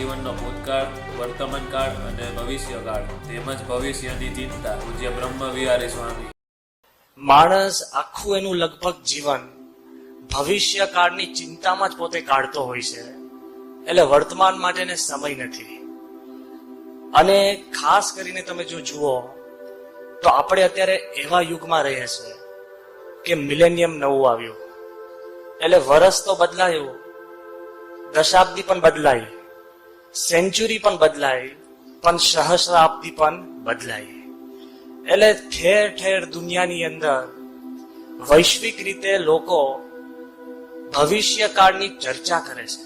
જીવનનો ભૂતકાળ, વર્તમાનકાળ અને ભવિષ્યકાળ તેમજ ભવિષ્યની ચિંતા પૂજ્ય બ્રહ્મ વિહારી સ્વામી. માણસ આખું એનું લગભગ જીવન ભવિષ્યકાળની ચિંતામાં જ પોતે કાઢતો હોય છે, એટલે વર્તમાન માટેને સમય નથી. અને ખાસ કરીને તમે જો જુઓ તો આપણે અત્યારે એવા યુગમાં રહીએ છીએ કે મિલેનિયમ નવું આવ્યું, એટલે વર્ષ તો બદલાયું, દશાબ્દી પણ બદલાઈ, સેન્ચુરી પણ બદલાઈ, પણ સહસ્રાબ્દી પણ બદલાઈ. એટલે ઠેર ઠેર દુનિયાની અંદર વૈશ્વિક રીતે લોકો ભવિષ્યકાળની ચર્ચા કરે છે.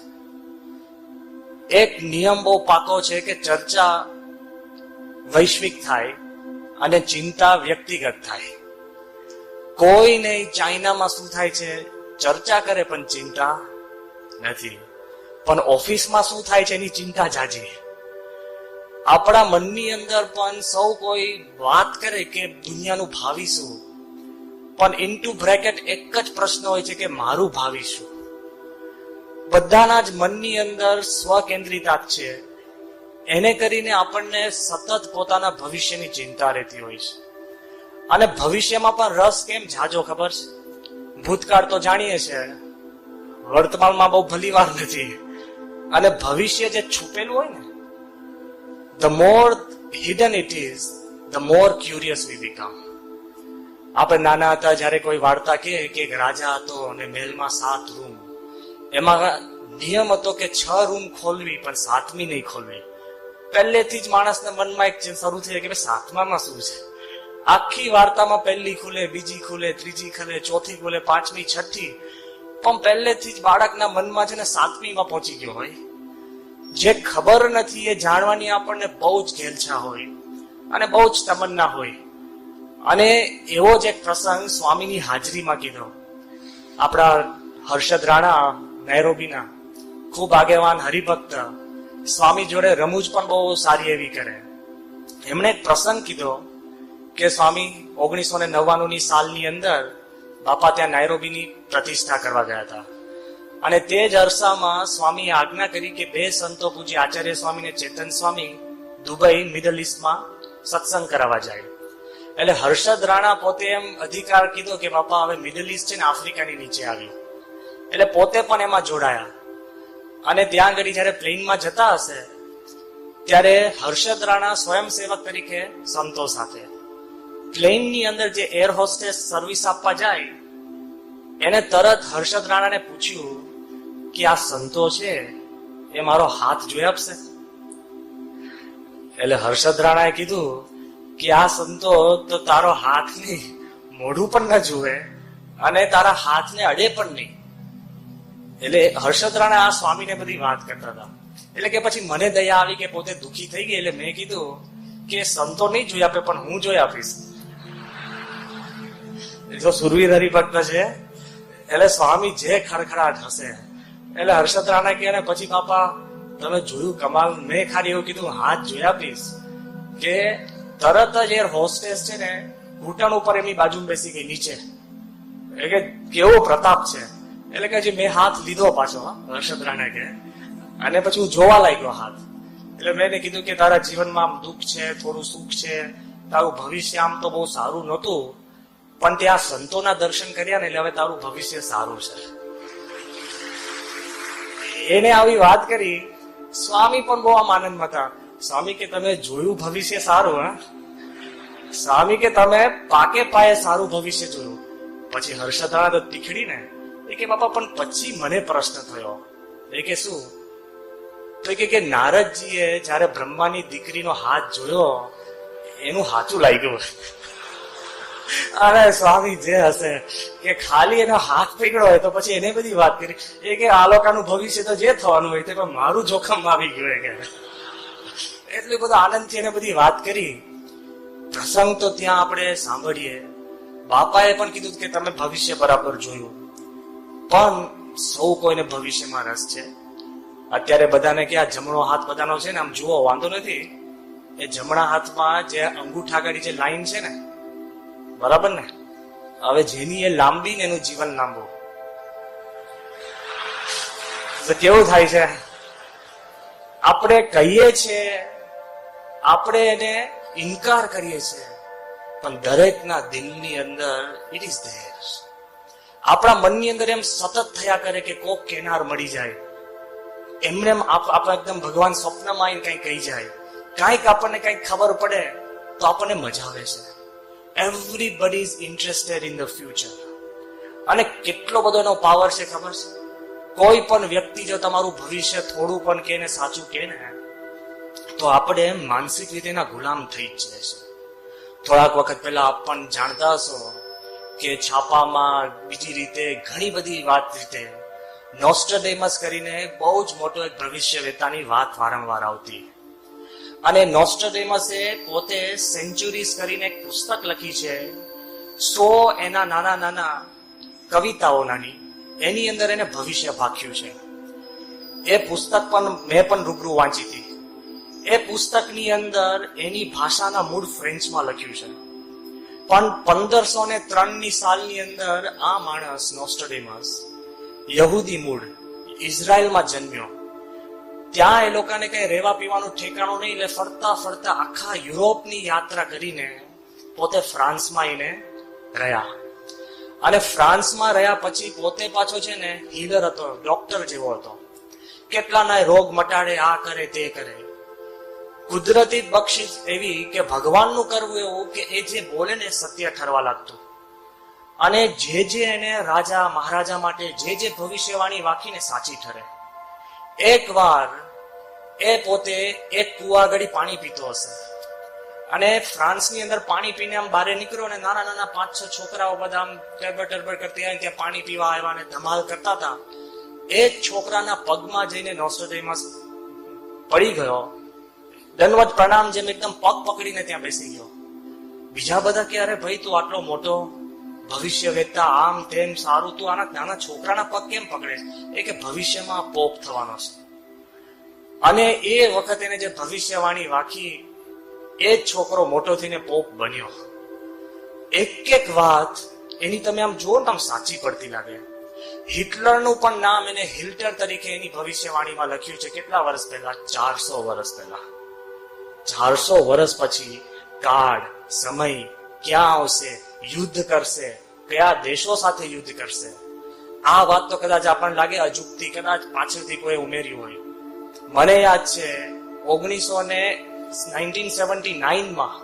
એક નિયમ બહુ પાકો છે કે ચર્ચા વૈશ્વિક થાય અને ચિંતા વ્યક્તિગત થાય. કોઈ નહીં, ચાઇનામાં શું થાય છે ચર્ચા કરે પણ ચિંતા નથી, પણ ઓફિસમાં શું થાય છે એની ચિંતા જાજી. આપણા મનની અંદર પણ સૌ કોઈ વાત કરે કે દુનિયાનું ભાવિ શું, પણ ઇન્ટુ બ્રેકેટ એક જ પ્રશ્ન હોય છે કે મારું ભાવિ શું. બધાના જ મનની અંદર સ્વકેન્દ્રિતા છે, એને કરીને આપણને સતત પોતાના ભવિષ્યની ચિંતા રહેતી હોય છે. અને ભવિષ્યમાં પણ રસ કેમ જાજો ખબર છે? ભૂતકાળ તો જાણીએ છે, વર્તમાનમાં બહુ ભલી વાર નથી. અને ભવિષ્ય જે છુપેલું હોય ને, the more hidden it is, the more curious we become. આપણે નાના હતા જ્યારે કોઈ વાર્તા કહે કે એક રાજા હતો અને મહેલમાં 7 રૂમ, એમાં નિયમ હતો કે 6 રૂમ ખોલવી પણ 7મી નહીં ખોલવી. પહેલેથી જ માણસના મનમાં એક શરૂ થઈ કે 7મામાં શું છે. આખી વાર્તામાં પહેલી ખુલે, બીજી ખુલે, ત્રીજી ખુલે, ચોથી ખુલે, 5મી, 6ઠી, પણ પહેલેથી જ બાળકના મનમાં છે ને 7મીમાં પહોંચી ગયો હોય. જે ખબર નથી એ જાણવાની આપણને બહુ જ ઘેલછા હોય અને બહુ જ તમન્ના હોય. અને એવો જ એક પ્રસંગ સ્વામીની હાજરીમાં કીધો. આપણા હર્ષદ રાણા નૈરોબીના ખૂબ આગેવાન હરિભક્ત, સ્વામી જોડે રમૂજ પણ બહુ સારી એવી કરે. એમણે એક પ્રસંગ કીધો કે સ્વામી 1999ની સાલની અંદર બાપા ત્યાં નાયરોબીની પ્રતિષ્ઠા કરવા ગયા હતા, અને તે જ અરસામાં સ્વામીએ આજ્ઞા કરી કે 2 સંતો પૂજ્ય આચાર્ય સ્વામી ને ચેતન સ્વામી દુબઈ મિડલ ઈસ્ટમાં સત્સંગ કરાવવા જાય. એટલે હર્ષદ રાણા પોતે એમ અધિકાર કીધો કે બાપા હવે મિડલ ઈસ્ટ છે ને આફ્રિકાની નીચે આવ્યું, એટલે પોતે પણ એમાં જોડાયા. અને ત્યાં આગળ જયારે પ્લેનમાં જતા હશે ત્યારે હર્ષદ રાણા સ્વયંસેવક તરીકે સંતો સાથે પ્લેનની અંદર જે એર હોસ્ટેસ સર્વિસ આપવા જાય એને તરત હર્ષદ રાણાને પૂછ્યું કે આ સંતો છે એ મારો હાથ જોઈ આપશે? એટલે હર્ષદ રાણાએ કીધું કે આ સંતો તો તારો હાથ નહીં, મોઢું પણ ન જુએ અને તારા હાથને અડે પણ નહીં. એટલે હર્ષદ રાણા આ સ્વામીને બધી વાત કરતા હતા. એટલે કે પછી મને દયા આવી કે પોતે દુઃખી થઈ ગઈ, એટલે મેં કીધું કે સંતો નહીં જોઈ આપે પણ હું જોઈ આપીશ. જો સુરવીર હરિભક્ત છે એટલે સ્વામી જે ખડખડાટ હશે. એટલે હર્ષદ રાણા કહે પછી બાપા તમે જોયું કમાલ, મેં ખાલી એવું કીધું હાથ જોઈ આપીશ કે તરત જ એર હોસ્ટેસ છે ને ઘૂંટણ ઉપર એમની બાજુ બેસી ગઈ નીચે. એટલે કે કેવો પ્રતાપ છે. એટલે કે હજી મેં હાથ લીધો પાછો, હર્ષદ રાણા કે, અને પછી હું જોવા લાગ્યો હાથ. એટલે મેં એને કીધું કે તારા જીવનમાં આમ દુઃખ છે, થોડું સુખ છે, તારું ભવિષ્ય આમ તો બહુ સારું નહોતું, પણ ત્યાં સંતોના દર્શન કર્યા ને એટલે હવે તારું ભવિષ્ય સારું છે. એને આવી વાત કરી. સ્વામી પણ બહુ આમ આનંદમાં હતા. સ્વામી કે તમે જોયું ભવિષ્ય સારું? હા સ્વામી કે તમે પાકે પાયે સારું ભવિષ્ય જોયું. પછી હર્ષદ રાણા તો તીખડી ને એ કે બાપા પણ પછી મને પ્રશ્ન થયો. એ કે શું? તો કે નારદજીએ જયારે બ્રહ્માની દીકરીનો હાથ જોયો એનું હાચું લાગ્યું. અરે સ્વામી જે હશે કે ખાલી એનો હાથ પકડ્યો હોય તો પછી એને બધી વાત કરી. એ કે આ લોકોનું ભવિષ્ય તો જે થવાનું હોય તે મારું જોખમ આવી ગયું કે એટલું બધું આનંદથી એને બધી વાત કરી. પ્રસંગ તો ત્યાં આપણે સાંભળીએ. બાપાએ પણ કીધું કે તમે ભવિષ્ય બરાબર જોયું, પણ સૌ કોઈને ભવિષ્યમાં રસ છે. અત્યારે બધાને કે આ જમણો હાથ બધાનો છે ને આમ જુઓ વાંધો નથી, એ જમણા હાથમાં જે અંગૂઠા ગાડી જે લાઈન છે ને, બરાબર ને, હવે જેની એ લાંબી ને એનું જીવન લાંબુ. કેવું થાય છે આપણે કહીએ છીએ, આપણે એને ઇનકાર કરીએ છીએ, પણ દરેકના દિલની અંદર ઇટ ઇઝ ધેર. આપણા મનની અંદર એમ સતત થયા કરે કે કોક કેનાર મળી જાય, એમને આપણે એકદમ ભગવાન સ્વપ્નમાં આવીને કંઈ કહી જાય, કાંઈક આપણને કંઈક ખબર પડે તો આપણને મજા આવે છે. Everybody is interested in the future. અને કેટલો બધો એનો પાવર છે ખબર છે? કોઈ પણ વ્યક્તિ જો તમારું ભવિષ્ય થોડું પણ કે ને સાચું કે ને, તો આપણે માનસિક રીતે એના ગુલામ થઈ જ જાય છે. થોડાક વખત પહેલા આપ પણ જાણતા હશો કે છાપામાં બીજી રીતે ઘણી બધી વાત રીતે નોસ્ટ્રેડેમસ કરીને બહુ જ મોટો એક ભવિષ્ય વેતાની વાત વારંવાર આવતી. અને નોસ્ટ્રેડેમસે પોતે સેન્ચુરીઝ કરીને એક પુસ્તક લખી છે, 100 એના નાના નાના કવિતાઓ નાની, એની અંદર એને ભવિષ્ય ભાખ્યું છે. એ પુસ્તક પણ મેં પણ રૂબરૂ વાંચી હતી. એ પુસ્તકની અંદર એની ભાષાના મૂળ ફ્રેન્ચમાં લખ્યું છે. પણ 1503ની સાલની અંદર આ માણસ નોસ્ટ્રેડેમસ યહૂદી મૂળ ઇઝરાયલમાં જન્મ્યો. ત્યાં એ લોકોને કઈ રહેવા પીવાનું ઠેકાણું નહીં, એટલે ફરતા ફરતા આખા યુરોપની યાત્રા કરીને પોતે ફ્રાન્સમાં એને રહ્યા. અને ફ્રાન્સમાં રહ્યા પછી પોતે પાછો છે ને હીલર હતો, ડોક્ટર જેવો હતો. કેટલાના રોગ મટાડે, આ કરે તે કરે. કુદરતી બક્ષિસ એવી કે ભગવાનનું કરવું એવું કે એ જે બોલે ને સત્ય ઠરવા લાગતું. અને જે એને રાજા મહારાજા માટે જે ભવિષ્યવાણી વાંખીને સાચી ઠરે. એક વાર એ પોતે એક કુવા આગળ પાણી પીતો હશે, અને ફ્રાન્સની અંદર પાણી પીને આમ બહાર નીકળ્યો, અને નાના નાના 5-6 છોકરાઓ બધા આમ ટરબર કરતી આવે, ત્યાં પાણી પીવા આવ્યા અને ધમાલ કરતા હતા. એક છોકરાના પગમાં જઈને નોસ્ટ્રેડેમસ પડી ગયો, દંડવત પ્રણામ જેમ એકદમ પગ પકડીને ત્યાં બેસી ગયો. બીજા બધા કે અરે ભાઈ તું આટલો મોટો ભવિષ્ય વેચતા આમ તેમ સારું, તું આના નાના છોકરાના પગ કેમ પકડે? એ કે ભવિષ્યમાં પોપ થવાનો છે. અને એ વખતે એને જે ભવિષ્યવાણી વાંખી, એ જ છોકરો મોટો થઈને પોપ બન્યો. એક વાત એની તમે આમ જુઓ ને આમ સાચી પડતી લાગે. હિટલરનું પણ નામ એને હિલ્ટર તરીકે એની ભવિષ્યવાણીમાં લખ્યું છે. કેટલા વર્ષ પહેલા? 400 વર્ષ પહેલા. 400 વર્ષ પછી કાળ સમય ક્યાં આવશે, યુદ્ધ કરશે, કયા દેશો સાથે યુદ્ધ કરશે, આ વાત તો કદાચ આપણને લાગે અજુકતી, કદાચ પાછળથી કોઈ ઉમેર્યું હોય. મને યાદ છે 1979માં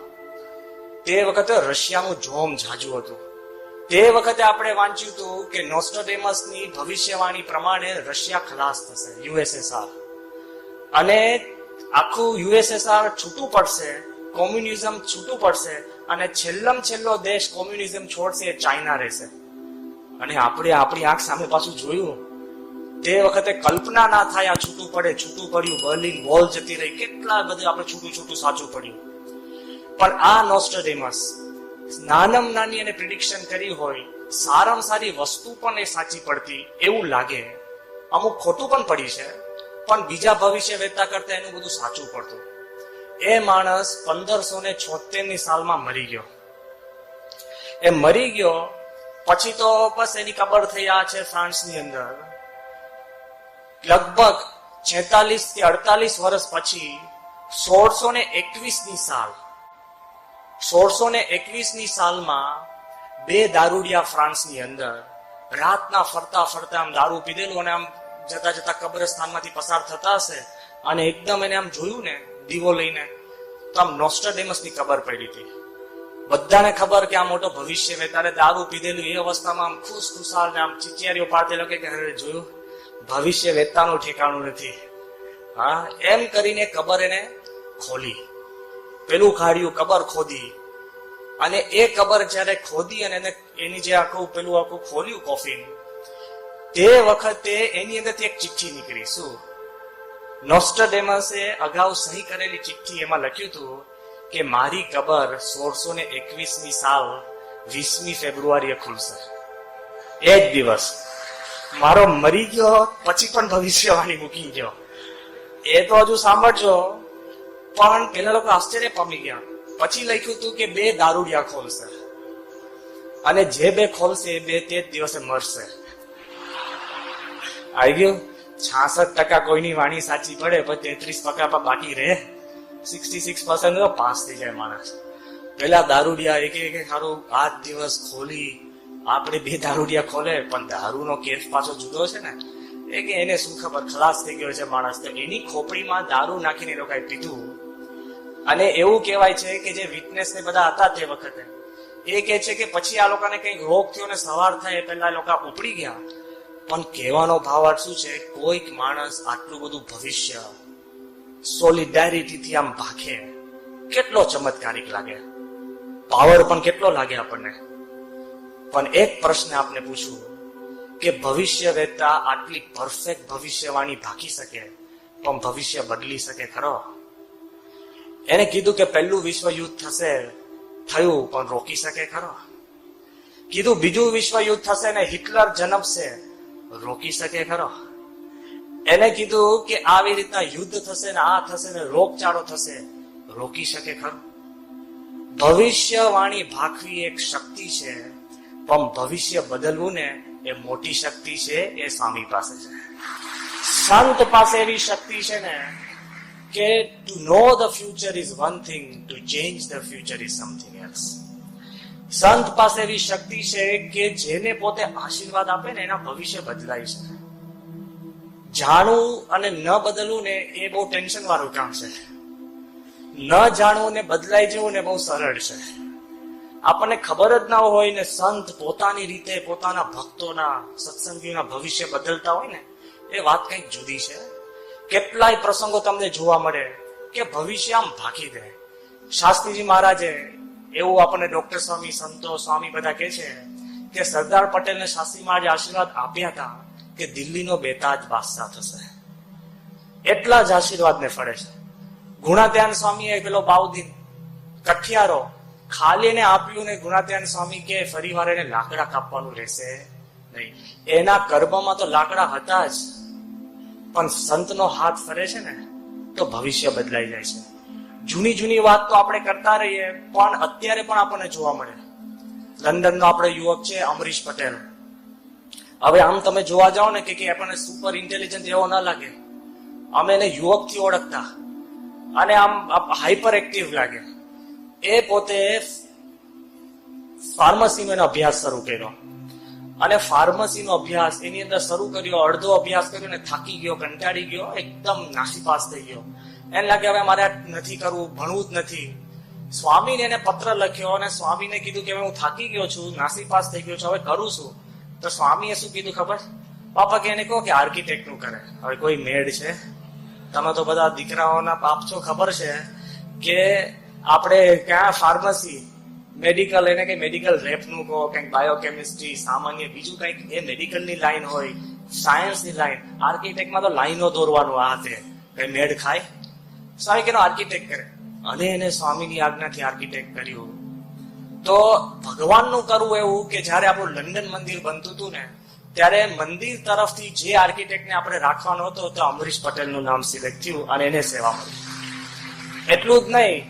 તે વખતે રશિયાનું જોમ જાજુ હતું. તે વખતે આપણે વાંચ્યું હતું કે નોસ્ટ્રેડેમસની ભવિષ્યવાણી પ્રમાણે રશિયા ખલાસ થશે, યુએસએસઆર. અને આખું યુએસએસઆર છૂટું પડશે, કોમ્યુનિઝમ છૂટું પડશે, અને છેલ્લો દેશ કોમ્યુનિઝમ છોડશે એ ચાઇના રહેશે. અને આપણે આપણી આંખ સામે પાછું જોયું. તે વખતે કલ્પના ના થાય આ છૂટું પડ્યું, બર્લિન વોલ જતી રહી, કેટલા બધું આપણે છૂટું સાચું પડ્યું. પણ આ નોસ્ટ્રેડેમસ નાનામાં નાની એને પ્રિડિક્શન કરી હોય, સારામાં સારી વસ્તુ પણ એ સાચી પડતી એવું લાગે. અમુક ખોટું પણ પડી છે, પણ બીજા ભવિષ્ય વેતા કરતા એનું બધું સાચું પડતું. એ માણસ 1576ની સાલમાં મરી ગયો. એ મરી ગયો પછી તો બસ એની કબર થયા છે ફ્રાન્સની અંદર. લગભગ 46 થી 48 વર્ષ પછી 1621ની સાલમાં બે દારૂડિયા ફ્રાન્સની અંદર રાતના ફરતા આમ દારૂ પીધેલું, અને આમ જતા કબ્રસ્તાનમાંથી પસાર થતા હશે, અને એકદમ એને આમ જોયું ને દીવો લઈને, તો આમ નોસ્ટ્રેડેમસની કબર પડી હતી. બધાને ખબર કે આ મોટો ભવિષ્ય વેતારે દારૂ પીધેલું, એ અવસ્થામાં આમ ખુશખુશાલ ને આમ ચિચિયારીઓ પાડેલો કે જોયું ભવિષ્ય વેતાનું ઠેકાણું નથી. હા, એમ કરીને કબર એને ખોલી, પેલું કાઢ્યું, કબર ખોદી. અને એ કબર જયારે ખોદી અને એની જે આખું ખોલ્યું કોફિન, તે વખતે એની અંદરથી એક ચિઠ્ઠી નીકળી. શું? નોસ્ટ્રેડેમસે અગાઉ સહી કરેલી ચિઠ્ઠી. એમાં લખ્યું હતું કે મારી કબર 1621ની સાલ 20મી ફેબ્રુઆરીએ ખુલશે. એ જ દિવસ મારો મરી ગયો પછી પણ ભવિષ્યવાણી મૂકી ગયો. એ તો હજુ સાંભળજો. પણ પેલા લોકો આશ્ચર્ય પામી ગયા. પછી લખ્યું હતું કે 2 દારૂડિયા ખોલશે, અને જે 2 ખોલશે એ 2 તે જ દિવસે મરશે. આવી ગયું. 66% કોઈની વાણી સાચી પડે પણ 33% બાકી રહે. 66% પાસ થઈ જાય માણસ. પેલા દારૂડિયા એક સારું 8 દિવસ ખોલી, આપણે 2 દારૂડિયા ખોલે પણ દારૂનો કેફ પાછો જુદો છે ને. એ કે એને શું ખબર, ખલાસ થઈ ગયો છે માણસ, તો એની ખોપડીમાં દારૂ નાખીને એ લોકોએ પીધું. અને એવું કહેવાય છે કે જે વિટનેસ ને બધા હતા તે વખતે એ કે છે કે પછી આ લોકોને કઈક રોગ થયો ને સવાર થાય એ પહેલા લોકો ઉપડી ગયા. પણ કહેવાનો ભાવાર્થ શું છે, કોઈક માણસ આટલું બધું ભવિષ્ય સોલિડારિટીથી આમ ભાગે, કેટલો ચમત્કારિક લાગે, પાવર પણ કેટલો લાગે આપણને. પણ એક પ્રશ્ન આપને પૂછું કે ભવિષ્ય વેતા આટલી પરફેક્ટ ભવિષ્યવાણી ભાગી શકે પણ ભવિષ્ય બદલી શકે ખરો? એને કીધું કે પહેલું વિશ્વ યુદ્ધ થશે, થયું પણ રોકી શકે ખરો? કીધું બીજું વિશ્વ યુદ્ધ થશે ને હિટલર જન્મશે, રોકી શકે ખરો? એને કીધું કે આવી રીતના યુદ્ધ થશે ને આ થશે ને રોગચાળો થશે, રોકી શકે ખરો? ભવિષ્યવાણી ભાખવી એક શક્તિ છે, પણ ભવિષ્ય બદલવું ને એ મોટી શક્તિ છે, એ સ્વામી પાસે છે. સંત પાસે એવી શક્તિ છે ને કે to know the future is one thing, to change the future is something else. સંત પાસે એવી શક્તિ છે કે જેને પોતે આશીર્વાદ આપે ને એના ભવિષ્ય બદલાય છે. જાણવું અને ન બદલવું ને એ બહુ ટેન્શન વાળું કામ છે. ન જાણવું ને બદલાઈ જવું ને બહુ સરળ છે. આપણને ખબર જ ના હોય ને સંત પોતાની રીતે પોતાના ભક્તોના સત્સંગીઓના ભવિષ્ય બદલતા હોય ને એ વાત કંઈક જુદી છે. કેટલાય પ્રસંગો તમને જોવા મળે કે ભવિષ્ય આમ ભાગી દે. શાસ્ત્રીજી મહારાજે એવું આપણને ડોક્ટર સ્વામી, સંતો સ્વામી બધા કહે છે કે સરદાર પટેલને શાસ્ત્રી મહારાજે આશીર્વાદ આપ્યા હતા કે દિલ્હીનો બેતાજ બાદશાહ થશે. એટલા જ આશીર્વાદને ફળે છે. ગુણાત્યાન સ્વામીએ પેલો બાઉદીન કઠિયારો ખાલી એને આપ્યું ને ગુણાત્યાન સ્વામી કે ફરી વાર એને લાકડા કાપવાનું રહેશે નહીં. એના કર્મમાં તો લાકડા હતા જ, પણ સંતનો હાથ ફરે છે ને તો ભવિષ્ય બદલાઈ જાય છે. જૂની જૂની વાત તો આપણે કરતા રહીએ પણ અત્યારે પણ આપણને જોવા મળે. લંડનનો આપણો યુવક છે અમરીશ પટેલ. હવે આમ તમે જોવા જાઓ ને કે આપણને સુપર ઇન્ટેલિજન્ટ એવો ના લાગે. અમે એને યુવકથી ઓળખતા અને આમ હાઈપર એક્ટિવ લાગે. એ પોતે ફાર્મસીનો એનો અભ્યાસ શરૂ કર્યો અને ફાર્મસીનો અભ્યાસ એની અંદર શરૂ કર્યો, અડધો અભ્યાસ કર્યો ને થાકી ગયો, કંટાળી ગયો, એકદમ નાસીપાસ થઈ ગયો. એને લાગે હવે મારે નથી કરવું, ભણવું જ નથી. સ્વામીને એને પત્ર લખ્યો અને સ્વામીને કીધું કે હવે હું થાકી ગયો છું, નાસીપાસ થઈ ગયો છું, હવે કરું છું. તો સ્વામીએ શું કીધું ખબર? બાપા કે એને કહો કે આર્કિટેક્ટ નું કરે. હવે કોઈ મેળ છે? તમે તો બધા દીકરાઓના બાપ છો, ખબર છે કે આપણે ક્યાં ફાર્મસી, મેડિકલ, એને કઈ મેડિકલ રેપ નું કહો, કંઈક બાયોકેમિસ્ટ્રી, સામાન્ય બીજું કંઈક એ મેડિકલની લાઈન હોય, સાયન્સની લાઈન. આર્કિટેક્ટમાં તો લાઈનો દોરવાનું આ તે કઈ મેળ ખાય? સ્વામી કેનો આર્કિટેક્ટ કરે અને એને સ્વામીની આજ્ઞાથી આર્કિટેક્ટ કર્યું. તો ભગવાનનું કરવું એવું કે જયારે આપણું લંડન મંદિર બનતું હતું ને ત્યારે મંદિર તરફથી જે આર્કિટેક્ટને આપણે રાખવાનો હતો તો અમરીશ પટેલનું નામ સિલેક્ટ થયું અને એને સેવા મળી. એટલું જ નહીં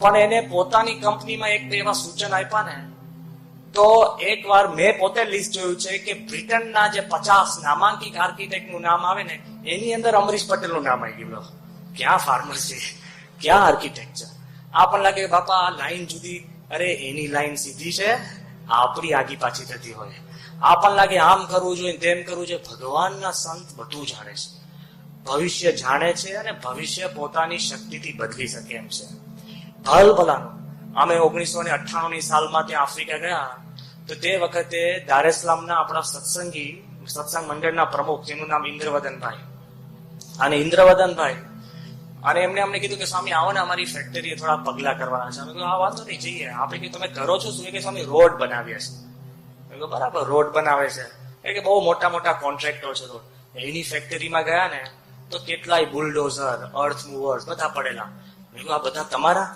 પણ એને પોતાની કંપનીમાં એક બે એવા સૂચન આપ્યા ને તો એક વાર મેં પોતે લિસ્ટ જોયું છે કે બ્રિટનના જે 50 નામાંકિત આર્કિટેક્ટનું નામ આવે ને એની અંદર અમરીશ પટેલનું નામ આવી ગયું. ક્યાં ફાર્મસી, ક્યાં આર્કિટેક્ચર? આપણને લાગે કે બાપા આ લાઈન જુદી, અરે એની લાઈન સીધી છે, આપણી આગી પાછી થતી હોય. આપણને લાગે આમ કરવું જોઈએ તેમ કરવું જોઈએ. ભગવાનના સંત બધું જાણે છે, ભવિષ્ય જાણે છે અને ભવિષ્ય પોતાની શક્તિથી બદલી શકે એમ છે. ભલ ભલાનું અમે 1998ની સાલમાં ત્યાં આફ્રિકા ગયા તો તે વખતે દારેસલામના આપણા સત્સંગ મંડળના પ્રમુખ, જેનું નામ ઇન્દ્રવદનભાઈ, અને ઇન્દ્રવદનભાઈ અને એમને અમને કીધું કે સ્વામી આવો ને અમારી ફેક્ટરીએ થોડા પગલા કરવાના છે. અમે કહ્યું હા વાંધો નહીં, જઈએ. આપણે કીધું તમે કરો છો શું? કે સ્વામી રોડ બનાવીએ છે. બરાબર, રોડ બનાવે છે એ કે બહુ મોટા મોટા કોન્ટ્રાક્ટો છે રોડ. એની ફેક્ટરીમાં ગયા ને તો કેટલાય બુલડોઝર, અર્થ મૂવર્સ બધા પડેલા. મેં કહ્યું આ બધા તમારા?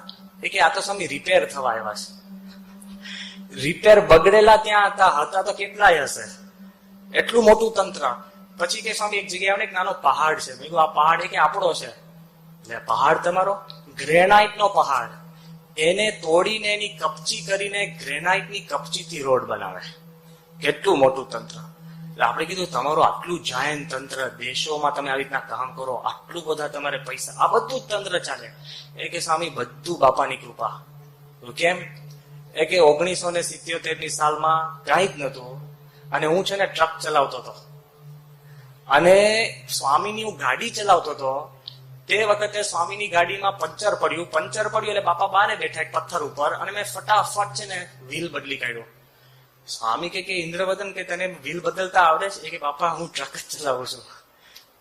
એ કે આ તો સ્વામી રિપેર થવા આવ્યા છે. રિપેર બગડેલા ત્યાં હતા તો કેટલાય હશે, એટલું મોટું તંત્ર. પછી કે સ્વામી એક જગ્યાએ એક નાનો પહાડ છે. મેં કહ્યું આ પહાડ એ કે આપણો છે. એટલે પહાડ તમારો? ગ્રેનાઇટ નો પહાડ. એને તોડીને એની કપચી કરીને ગ્રેનાઇટની કપચીથી રોડ બનાવે. કેટલું મોટું તંત્ર. એટલે આપણે કીધું તમારું આટલું જાયન તંત્ર, દેશોમાં તમે આવી રીતના કામ કરો, આટલું બધા તમારે પૈસા, આ બધું જ તંત્ર ચાલે. એ કે સ્વામી બધું બાપાની કૃપા. કેમ? એ કે 1977 સાલમાં કાંઈ જ નતું અને હું છે ને ટ્રક ચલાવતો હતો અને સ્વામીની હું ગાડી ચલાવતો હતો. તે વખતે સ્વામીની ગાડીમાં પંચર પડ્યું એટલે બાપા બારે બેઠા એક પથ્થર ઉપર અને મેં ફટાફટ છે ને વ્હીલ બદલી કાઢ્યો. સ્વામી કે ઇન્દ્રવદન કે તને વ્હીલ બદલતા આવડે છે? કે બાપા હું ટ્રક જ ચલાવું છું,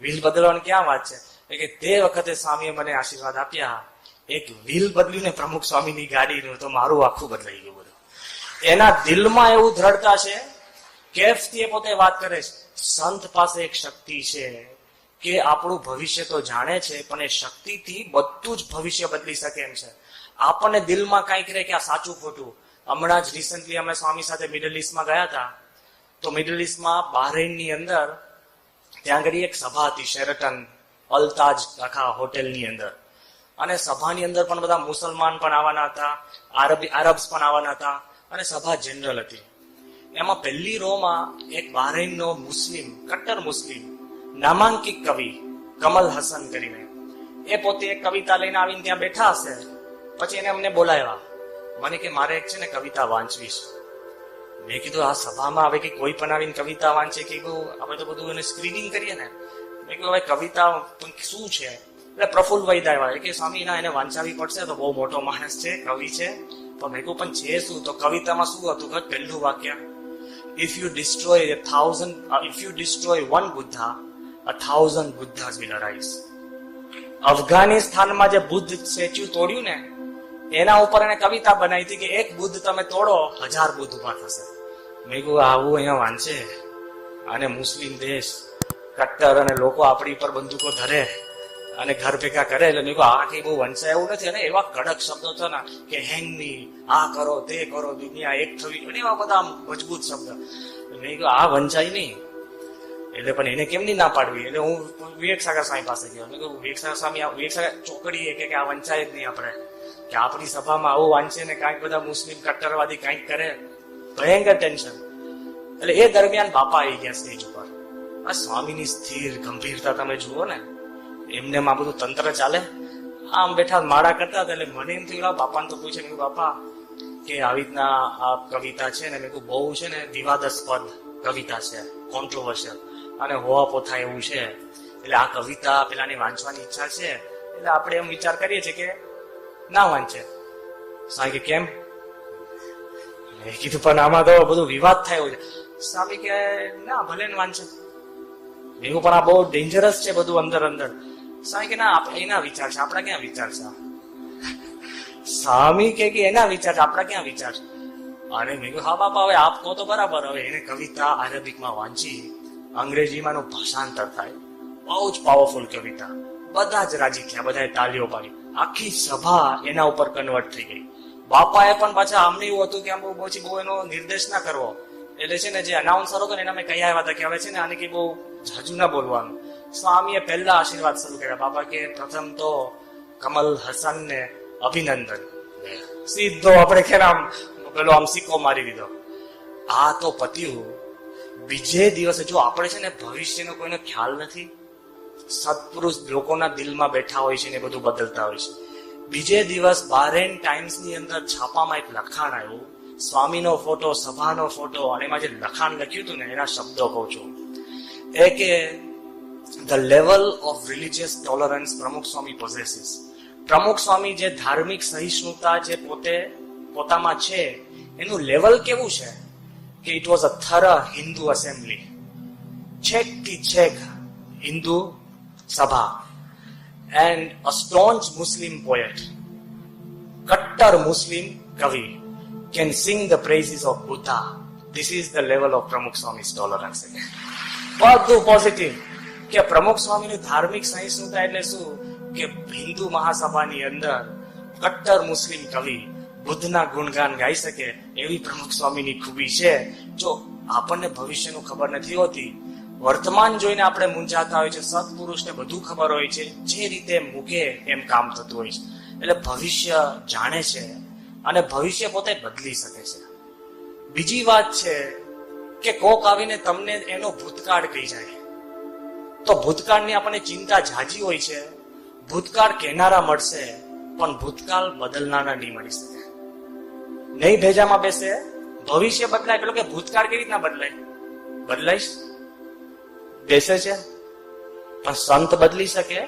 વ્હીલ બદલવાની ક્યાં વાત છે? કે તે વખતે સ્વામીએ મને આશીર્વાદ આપ્યા. એક વ્હીલ બદલ્યું ને પ્રમુખ સ્વામીની ગાડીનું, તો મારું આખું બદલાઈ ગયું બધું. એના દિલમાં એવું દ્રઢતા છે, કેફથી એ પોતે વાત કરે છે, સંત પાસે એક શક્તિ છે કે આપણું ભવિષ્ય તો જાણે છે પણ એ શક્તિથી બધું જ ભવિષ્ય બદલી શકે એમ છે. આપણને દિલમાં કાંઈક રહે કે આ સાચું ખોટું. હમણાં જ રિસન્ટલી અમે સ્વામી સાથે મિડલ ઈસ્ટમાં ગયા હતા. તો મિડલ ઈસ્ટમાં બહરેઇનની અંદર ત્યાં આગળ એક સભા હતી, શેરટન અલતાજ આખા હોટેલની અંદર. અને સભાની અંદર પણ બધા મુસલમાન પણ આવવાના હતા, આરબ્સ પણ આવવાના હતા અને સભા જનરલ હતી. એમાં પહેલી રોમાં એક બહરેઇનનો મુસ્લિમ, કટ્ટર મુસ્લિમ નામાંકિત કવિ કમલ હસન કરીને, એ પોતે એક કવિતા લઈને આવીને ત્યાં બેઠા હશે. પછી એને અમને બોલાવ્યા, મને કે મારે એક છે ને કવિતા વાંચવી છે. મેં કીધું આ સભામાં હવે કે કોઈ પણ આવીને કવિતા વાંચે કે આપણે તો બધું એને સ્ક્રીનિંગ કરીએ ને. મેં કીધું હવે કવિતા શું છે? એટલે પ્રફુલ્લ વૈદ્ય આવ્યા કે સ્વામી ના એને વાંચાવી પડશે, તો બહુ મોટો માણસ છે, કવિ છે. પણ મેં કહ્યું પણ છે શું? તો કવિતામાં શું હતું કે પહેલું વાક્ય, if you destroy one Buddha, 1,000 Buddhas will arise. અફઘાનિસ્તાનમાં જે બુદ્ધ સ્ટેચ્યુ તોડ્યું ને એના ઉપર એને કવિતા બનાવી હતી કે એક બુદ્ધ તમે તોડો, 1000 બુદ્ધ ઉભા થશે. મેં કહ્યું આવું અહીંયા વાંચે અને મુસ્લિમ દેશ કટ્ટર અને લોકો આપણી પર બંદૂકો ધરે અને ઘર ભેગા કરે. એટલે મેં કહ્યું આ કઈ બહુ વંચાય એવું નથી. અને એવા કડક શબ્દો છે ને કે હેંગ મી, આ કરો તે કરો, દુનિયા એક થવી, એવા બધા મજબૂત શબ્દ. મેં કહ્યું આ વંચાય નહીં. એટલે પણ એને કેમ ની ના પાડવી? એટલે હું વિવેકસાગર સ્વામી પાસે ગયો. મેં કહ્યું વિવેકસાગર સ્વામી, વિવેકસાગર ચોકડી કે આ વંચાય જ નહીં આપણે, કે આપણી સભામાં આવું વાંચે ને કાંઈક બધા મુસ્લિમ કટ્ટરવાદી કાંઈક કરે, ભયંકર ટેન્શન. એટલે એ દરમિયાન બાપા આવી ગયા સ્ટેજ ઉપર. આ સ્વામીની સ્થિર ગંભીરતા તમે જુઓ ને, એમને આ બધું તંત્ર ચાલે. આમ બેઠા માળા કરતા હતા. એટલે મને એમ થયું બાપાને તો પૂછે, મેં બાપા કે આવી રીતના આ કવિતા છે ને, મેં કહ્યું બહુ છે ને વિવાદાસ્પદ કવિતા છે, કોન્ટ્રોવર્શિયલ અને હોવા પોથા એવું છે. એટલે આ કવિતા પેલાની વાંચવાની ઈચ્છા છે. એટલે આપણે એમ વિચાર કરીએ છીએ કે ના વાંચે. સ્વામી કે કેમ? મેં કીધું પણ આમાં તો બધું વિવાદ થાય છે. સ્વામી કે ના ભલે ને વાંચે. મેં પણ આ બહુ ડેન્જરસ છે બધું અંદર અંદર. સ્વામી કે ના એના વિચાર છે, આપણા ક્યાં વિચાર છે? સ્વામી કે એના વિચાર છે, આપણા ક્યાં વિચાર છે? અરે મેં કહ્યું હા બાપા હવે આપ કહો તો બરાબર. હવે એને કવિતા અરેબિકમાં વાંચી, અંગ્રેજીમાં નું ભાષાંતર થાય, બહુ જ પાવરફુલ કવિતા. બધા જ રાજી થયા, બધાએ તાલીઓ પાડી. આખી સભા એના ઉપર કન્વર્ટ થઈ ગઈ. બાપાએ પણ પાછા આમને એવું હતું કે આમ બહુ એનો નિર્દેશ ના કરવો. એટલે છે ને જે અનાઉન્સર હતો ને એના મેં કહી આવ્યા હતા કે હવે છે ને આને કે બહુ જાજુ ના બોલવાનું. સ્વામીએ પહેલા આશીર્વાદ શરૂ કર્યા. બાપા કે પ્રથમ તો કમલ હસન ને અભિનંદન. સીધો આપણે કે આમ પેલો આમ સિક્કો મારી દીધો. આ તો પત્યું. બીજે દિવસે જો આપણે છે ને ભવિષ્યનો કોઈનો ખ્યાલ નથી, સત્પુરુષ લોકોના દિલમાં બેઠા હોય છે ને બધું બદલતા હોય છે. બીજે દિવસ બહરેઇન ટાઈમ્સ ની અંદર છાપામાં એક લખાણ આવ્યું, સ્વામીનો ફોટો, સભાનો ફોટો, અને એમાં જે લખાણ લખ્યું હતું ને એના શબ્દો કહું છું. એ કે the level of religious tolerance પ્રમુખ સ્વામી પોઝેસીસ. પ્રમુખ સ્વામી જે ધાર્મિક સહિષ્ણુતા જે પોતામાં છે એનું લેવલ કેવું છે કે it was a thorough Hindu assembly, છેક થી છેક હિન્દુ સભા, એન્ડ અ સ્ટોન્ચ મુસ્લિમ પોએટ, કટ્ટર મુસ્લિમ કવિ can sing the praises of Buddha. This is the level of પ્રમુખ સ્વામી's tolerance. બધું પોઝિટિવ. કે પ્રમુખ સ્વામીની ધાર્મિક સહિષ્ણુતા એટલે શું કે હિન્દુ મહાસભાની અંદર કટ્ટર મુસ્લિમ કવિ બુદ્ધના ગુણગાન ગાઈ શકે એવી પ્રમુખ સ્વામીની ખૂબી છે. જો આપણને ભવિષ્યનું ખબર નથી હોતી, વર્તમાન જોઈને આપણે મૂંઝાતા હોય છે, સત્પુરુષને બધું ખબર હોય છે, જે રીતે મૂકે એમ કામ થતું હોય છે. એટલે ભવિષ્ય જાણે છે અને ભવિષ્ય પોતે બદલી શકે છે. બીજી વાત છે કે કોક આવીને તમને એનો ભૂતકાળ કહી જાય તો ભૂતકાળની આપણને ચિંતા જાજી હોય છે. ભૂતકાળ કહેનારા મળશે પણ ભૂતકાળ બદલનારા નહીં મળી શકે. નહીં ભેજામાં બેસે ભવિષ્ય બદલાય. પેલો કે ભૂતકાળ કેવી રીતના બદલાય? બદલાઈશ બેસે છે પણ સંત બદલી શકે?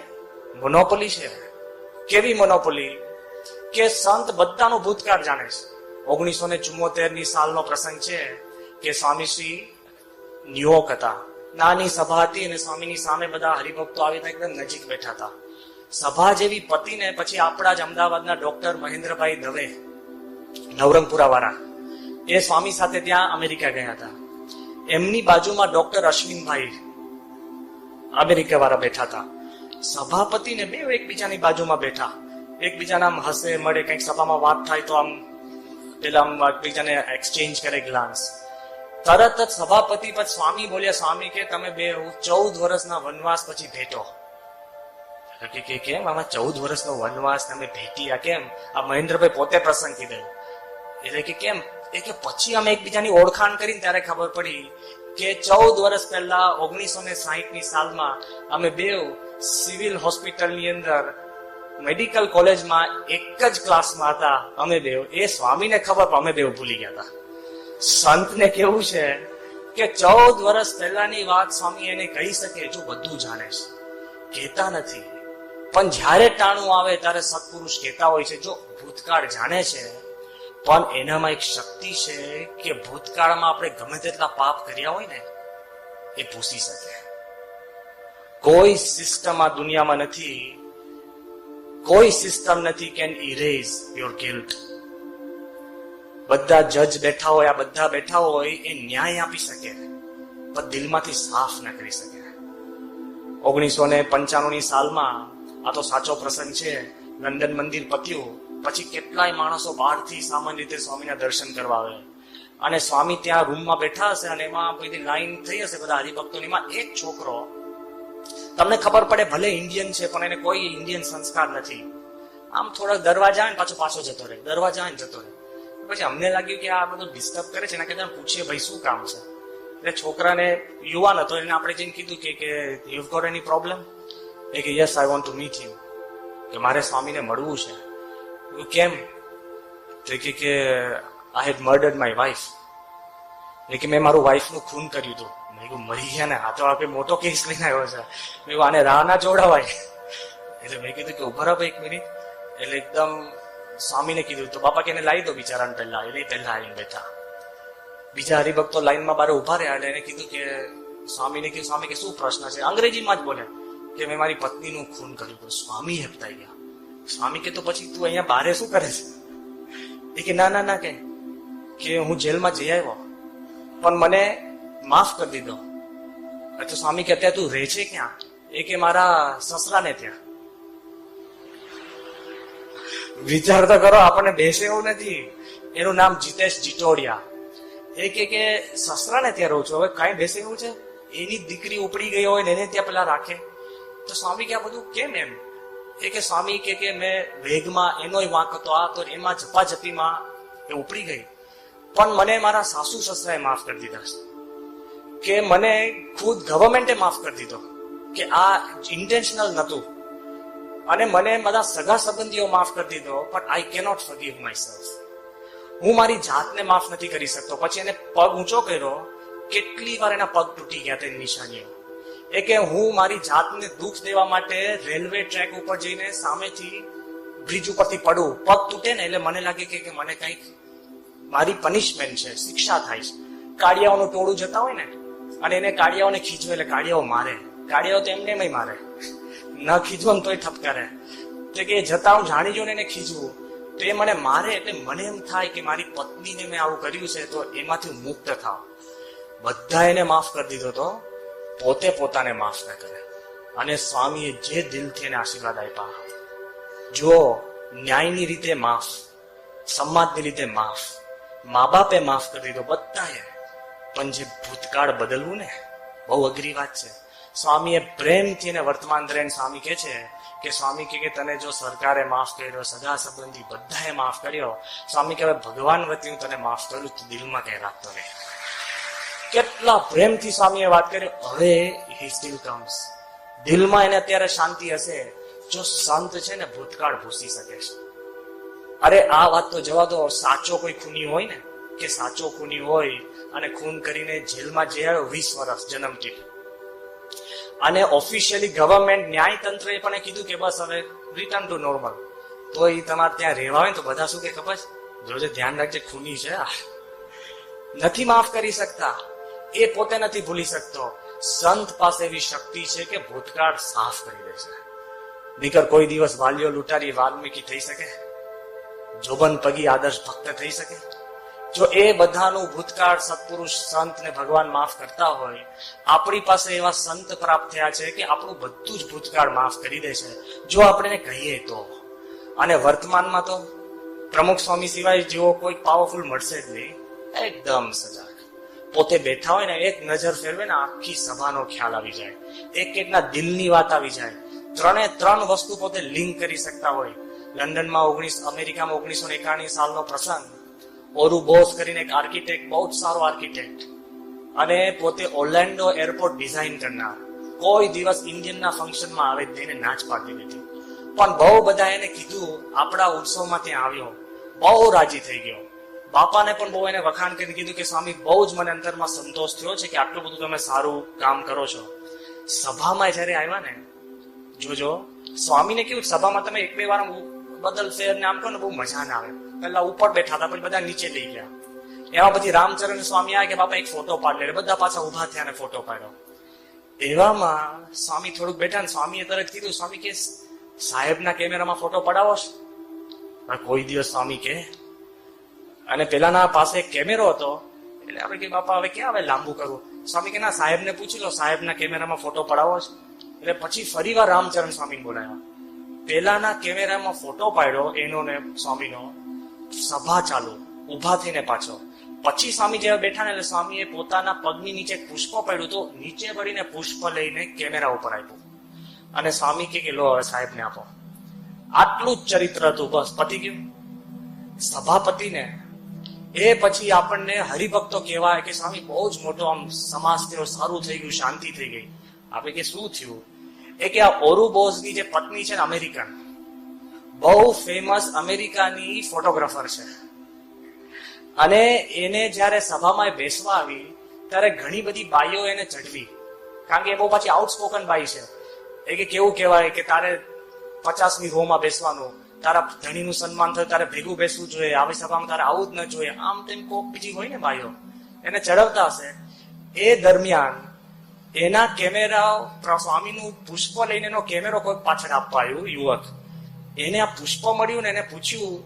મોનોપોલી છે. કેવી મોનોપોલી કે સંત બધાનું ભૂતકાળ જાણે છે. 1974 સાલનો પ્રસંગ છે કે સ્વામીશ્રી ન્યુયોર્ક હતા. નાની સભા હતી અને સ્વામીની સામે બધા હરિભક્તો આવીને એકદમ નજીક બેઠા હતા. સભા જેવી પતિને પછી આપણા જ અમદાવાદના ડોક્ટર મહેન્દ્રભાઈ દવે, નવરંગપુરા વાળા, એ સ્વામી સાથે ત્યાં અમેરિકા ગયા હતા. એમની બાજુમાં ડોક્ટર અશ્વિનભાઈ અમેરિકા વાળા બેઠા હતા. સભાપતિ ને બે એકબીજાની બાજુમાં બેઠા. એકબીજાના આમ હસે મળે, કંઈક સભામાં વાત થાય તો આમ પેલા આમ એકબીજાને એક્સચેન્જ કરે ગ્લાન્સ. તરત જ સભાપતિ પછી સ્વામી બોલ્યા, સ્વામી કે તમે બે 14 વર્ષના વનવાસ પછી ભેટો. કે કેમ આમાં 14 વર્ષનો વનવાસ તમે ભેટ્યા કેમ? આ મહેન્દ્રભાઈ પોતે પ્રસંગ કીધેલો. એટલે કે કેમ? એ કે પછી અમે એકબીજાની ઓળખાણ કરીને ત્યારે ખબર પડી કે 14 વર્ષ પહેલા 1960 સાલમાં અમે બે સિવિલ હોસ્પિટલની અંદર મેડિકલ કોલેજમાં એક જ ક્લાસમાં હતા. અમે બે, એ સ્વામીને ખબર પણ અમે બે ભૂલી ગયા હતા. સંતને કેવું છે કે 14 વર્ષ પહેલાની વાત સ્વામી એને કહી શકે, જો બધું જાણે છે. કહેતા નથી પણ જ્યારે ટાણું આવે ત્યારે સત્પુરુષ કહેતા હોય છે. જો ભૂતકાળ જાણે છે પણ એનામાં એક શક્તિ છે કે ભૂતકાળમાં આપણે ગમે તેટલા પાપ કર્યા હોય ને એ ભૂસી શકે. કોઈ સિસ્ટમ આ દુનિયામાં નથી, કોઈ સિસ્ટમ નથી કેન ઇરેઝ યોર ગિલ્ટ. બધા જજ બેઠા હોય, આ બધા બેઠા હોય, એ ન્યાય આપી શકે પણ દિલમાંથી સાફ ના કરી શકે. 1995 સાલમાં, આ તો સાચો પ્રસંગ છે, લંડન મંદિર પત્યું પછી કેટલાય માણસો બહારથી સામાન્ય રીતે સ્વામીના દર્શન કરવા આવે અને સ્વામી ત્યાં રૂમમાં બેઠા હશે અને એમાં બધી લાઈન થઈ હશે બધા હરિભક્તોની. એમાં એક છોકરો, તમને ખબર પડે ભલે ઇન્ડિયન છે પણ એને કોઈ ઇન્ડિયન સંસ્કાર નથી, આમ થોડાક દરવાજા ને પાછો જતો રહે, દરવાજા ને જતો રહે. પછી અમને લાગ્યું કે આ બધું ડિસ્ટર્બ કરે છે, એના કરતા પૂછીએ ભાઈ શું કામ છે. એટલે છોકરાને યુવાન હતો, એને આપણે જઈને કીધું કે યુ ગોટ એની પ્રોબ્લેમ? એ કે yes I want to meet him, કે મારે સ્વામીને મળવું છે. કેમ? તો કે આઈ હેડ મર્ડર્ડ માય વાઇફ. એ કે મેં મારું વાઇફનું ખૂન કર્યું હતું. મેં કહ્યું મરી ગયા ને? આ તો આપણે મોટો કેસ લઈને આવ્યો છે. મેં કહ્યું આને રાહ ના જોડાવાય. એટલે મેં કીધું કે ઉભા રહો એક મિનિટ. એટલે એકદમ સ્વામીને કીધું તો બાપા કે એને લાવી દો બિચારાને પહેલા. એટલે પહેલા આવીને બેઠા. બીજા હરિભક્તો લાઈનમાં બારે ઉભા રહ્યા એટલે એને કીધું કે સ્વામીને કીધું, સ્વામી કે શું પ્રશ્ન છે? અંગ્રેજીમાં જ બોલે કે મેં મારી પત્નીનું ખૂન કર્યું હતું. સ્વામી હેપતાઈ ગયા. સ્વામી કે તો પછી તું અહીંયા બારે શું કરે છે? એ કે ના કે હું જેલમાં જઈ આવ્યો પણ મને માફ કરી દીધો. તો સ્વામી કે અત્યારે તું રહે છે ક્યાં? એ કે મારા સસરાને ત્યાં. વિચાર તો કરો, આપણને બેસે એવું નથી. એનું નામ જીતેશ જીટોડિયા. એ કે સસરાને ત્યાં રહું છું. હવે કઈ બેસે એવું છે? એની દીકરી ઉપડી ગઈ હોય ને એને ત્યાં પેલા રાખે. તો સ્વામી કે આ બધું કેમ એમ? એ કે સ્વામી કે મેં વેગમાં, એનોય વાંક હતો, આ તો એમાં ઝપાઝપીમાં એ ઉપડી ગઈ. પણ મને મારા સાસુ સસરાએ માફ કરી દીધા છે, કે મને ખુદ ગવર્મેન્ટે માફ કરી દીધો કે આ ઇન્ટેન્શનલ નહોતું, અને મને બધા સગા સંબંધીઓ માફ કરી દીધો. પણ આઈ કેનોટ ફોરગીવ માયસેલ્ફ. હું મારી જાતને માફ નથી કરી શકતો. પછી એને પગ ઊંચો કર્યો, કેટલી વાર એના પગ તૂટી ગયા તેની નિશાનીઓ. એ કે હું મારી જાતને દુઃખ દેવા માટે રેલવે ટ્રેક ઉપર જઈને સામેથી બ્રિજ ઉપરથી પડું, પગ તૂટે ને એટલે મને લાગે કે મને કંઈક મારી પનિશમેન્ટ છે, શિક્ષા થાય છે. કાળિયાઓનું ટોળું જતા હોય ને અને એને કાળિયાઓને ખીચવે એટલે કાળિયાઓ મારે. કાળિયાઓ તો એમને મારે, ન ખીચવો ને તોય ઠપકારે. તો કે જતા હું જાણી જોઈને એને ખીચવું તો એ મને મારે. એટલે મને એમ થાય કે મારી પત્નીને મેં આવું કર્યું છે તો એમાંથી હું મુક્ત થાવ. બધા એને માફ કરી દીધો તો પોતે પોતાને માફ ન કરે. અને સ્વામીએ જે દિલથી એને આશીર્વાદ આપ્યા, જો ન્યાયની રીતે માફ, સમાજની રીતે માફ, મા બાપે માફ કરી દીધો બધાએ. પણ જે ભૂતકાળ બદલવું ને બહુ અઘરી વાત છે. સ્વામીએ પ્રેમથી એને વર્તમાન ધરીને સ્વામી કે છે કે સ્વામી કે તને જો સરકારે માફ કર્યો, સગા સંબંધી બધાએ માફ કર્યો, સ્વામી કે હવે ભગવાન વતી હું તને માફ કરું, તું દિલમાં કઈ રાખતો નહીં. કેટલા પ્રેમથી સ્વામીએ વાત કરી. હવે he still comes. દિલમાં એને અત્યારે શાંતિ હશે. જો સંત છે ને ભૂતકાળ ભૂસી શકે છે. અરે આ વાત તો જવા દો, સાચો કોઈ ખૂની હોય ને, કે સાચો ખૂની હોય અને ખૂન કરીને જેલમાં જઈ આવ્યો 20 વર્ષ જન્મથી, અને ઓફિશિયલી ગવર્મેન્ટ ન્યાયતંત્રએ પણ કીધું કે બસ હવે રિટર્ન ટુ નોર્મલ, તો એ તમારે ત્યાં રહેવા હોય ને તો બધા શું કે ખબર છે, જોજે ધ્યાન રાખજે ખૂની છે. નથી માફ કરી શકતા, એ પોતે નથી ભૂલી શકતો. સંત પાસે એવી શક્તિ છે કે ભૂતકાળ સાફ કરી દે છે. નીકર કોઈ દિવસ વાલીઓ લૂંટારી વાલ્મીકી થઈ શકે? જોબન પગી આદર્શ ભક્ત થઈ શકે? જો એ બધાનું ભૂતકાળ સત્પુરુષ સંત ને ભગવાન માફ કરતા હોય, આપણી પાસે એવા સંત પ્રાપ્ત થયા છે કે આપણું બધું જ ભૂતકાળ માફ કરી દે છે, જો આપણે કહીએ તો. અને વર્તમાનમાં તો પ્રમુખ સ્વામી સિવાય જેવો કોઈ પાવરફુલ મળશે જ નહીં. એકદમ સજાગ, પોતે બેઠા હોય ને એક નજર ફેરવે ને આખી સભાનો ખ્યાલ આવી જાય, એક એકના દિલની વાત આવી જાય. 3 વસ્તુ પોતે લિંક કરી શકતા હોય. લંડનમાં અમેરિકામાં 1991 સાલનો પ્રસંગ. ઓરુ બોસ કરીને એક આર્કિટેક્ટ, બહુ જ સારો આર્કિટેક્ટ, અને પોતે ઓર્લેન્ડો એરપોર્ટ ડિઝાઇન કરનાર, કોઈ દિવસ ઇન્ડિયનના ફંક્શનમાં આવે તેને ના જ પાડતી નથી. પણ બહુ બધા એને કીધું, આપણા ઉત્સવમાં ત્યાં આવ્યો, બહુ રાજી થઈ ગયો. બાપાને પણ બહુ એને વખાણ કરીને કીધું કે સ્વામી બહુ જ મને અંતરમાં સંતોષ થયો છે કે આટલું બધું તમે સારું કામ કરો છો. સભામાં જયારે આવ્યા ને, જોજો સ્વામીને કેવું, સભામાં તમે 1-2 વાર બદલ ફેર ને આમ કહો ને બહુ મજા ના આવે. પેલા ઉપર બેઠા હતા, પછી બધા નીચે લઈ ગયા. એમાં પછી રામચરણ સ્વામી આવ્યા કે બાપા એક ફોટો પાડ લે. બધા પાછા ઉભા થયા અને ફોટો પાડ્યો. એવામાં સ્વામી થોડુંક બેઠા ને સ્વામીએ તરત કીધું, સ્વામી કે સાહેબના કેમેરામાં ફોટો પડાવો છો? કોઈ દિવસ સ્વામી કે. અને પેલાના પાસે એક કેમેરો હતો, એટલે આપણે કે બાપા હવે ક્યાં હવે લાંબુ કરવું. સ્વામી કે ના, સાહેબને પૂછી લો, સાહેબના કેમેરામાં ફોટો પડાવો છે. એટલે પછી ફરીવાર રામચરણ સ્વામીને બોલાવ્યા. પેલાના કેમેરામાં ફોટો પાડ્યો એનો ને સ્વામીનો. સભા ચાલુ, ઉભા થઈને પાછો. પછી સ્વામી જેવા બેઠા ને એટલે સ્વામીએ પોતાના પગની નીચે પુષ્પ પડ્યું, તો નીચે પડીને પુષ્પ લઈને કેમેરા ઉપર આપ્યું. અને સ્વામી કે લો હવે સાહેબને આપો. આટલું જ ચરિત્ર હતું, બસ પતી ગયું. સભાપતિને એ પછી આપણને હરિભક્તો કહેવાય કે સ્વામી બહુ જ મોટો આમ સમાજ થયો, સારું થઈ ગયું, શાંતિ થઈ ગઈ. આપણે કે શું થયું? એ કે આ ઓરુ બોઝની જે પત્ની છે ને, અમેરિકન, બહુ ફેમસ અમેરિકાની ફોટોગ્રાફર છે, અને એને જયારે સભામાં બેસવા આવી ત્યારે ઘણી બધી બાઈઓ એને ચઢવી, કારણ કે એ બહુ પાછી આઉટસ્પોકન બાઈ છે. એ કે કેવું કહેવાય કે તારે 50મી રોમાં બેસવાનું, તારા ધણીનું સન્માન થયું, તારે ભેગું બેસવું જોઈએ, આવી સભામાં તારે આવું જ ન જોઈએ, આમ તેમ કોક બીજી હોય ને બાઈઓ એને ચડવતા હશે. એ દરમિયાન એના કેમેરા, સ્વામીનું પુષ્પ લઈને એનો કેમેરો કોઈ પાછળ આપવા આવ્યું યુવક. એને આ પુષ્પ મળ્યું ને એને પૂછ્યું,